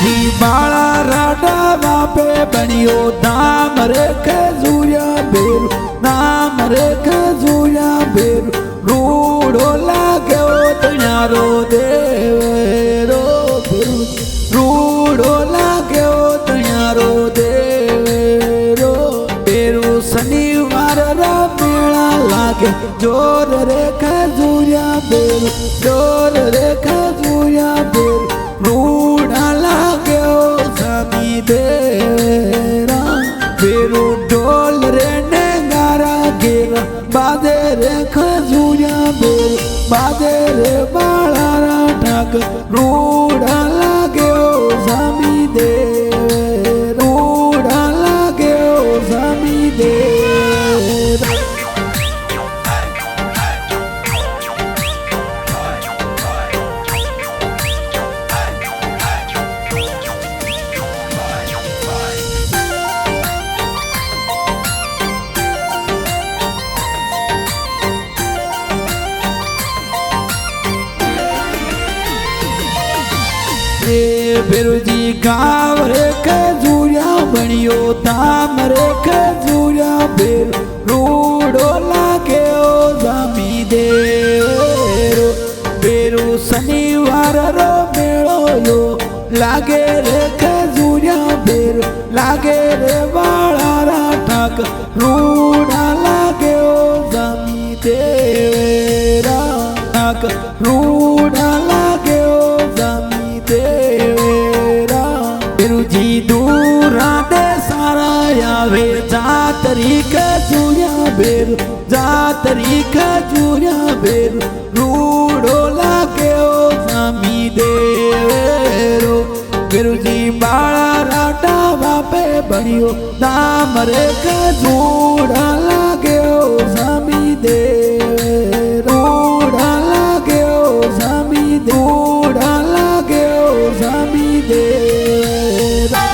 जी बाला राडा वापे बनियो नाम रे खजूरिया बेरू नाम रे खजूरिया बेरू रूड़ो लागे तणारो देवेरो बेरू रूड़ो लागे तणारो देवेरो बेरू शनिवार रा मेला लागे जोर रे खजूरिया बेरू जोर रे खजूरिया बेरू रूड़ा लागे स्वामी देरा बेरू ढोल रे नेगारा गेरा बादे रे खजूरिया बेरू बादे रे बाळारा ठाक रूड़ा लागे स्वामी देरा रूड़ा लागे स्वामी देरा बेरू जी गाँव रे खजूरिया बनियो धाम रे खजूरिया बेरू रूड़ो लागे स्वामी देरो बेरू शनिवार रो मेलो यो लागे रे खजूरिया बेरू लागे रे बाळारा ठाक रूड़ा लागे स्वामी देरा ठाक रूड़ा लागे स्वामी देवेरा बेरू जी दूरा दे सारा आवे जातरी खजूरिया बेरू जातरी खजूरिया बेरू रूड़ो लागे स्वामी देवेरो बेरू जी बाळा राटा वापे बनियो नाम रे खजूड़ा लागे स्वामी देवेरो रूड़ा लागे स्वामी रूड़ा लागे स्वामी देरा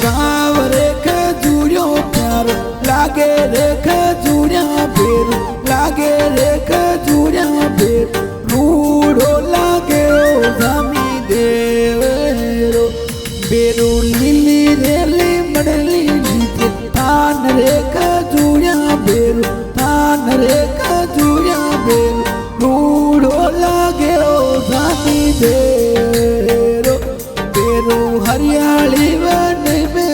गाँव रे खजूरियो प्यार लागे रे खजूरिया बेरू लागे रे खजूरिया बेरू रूड़ो लागे स्वामी देवेरो बेरू लिली रेली मडली नीचे थान रे खजूरिया बेरू थान रे खजूरिया बेरू रूड़ो लागे स्वामी देवेरो बेरू हरियाली वन में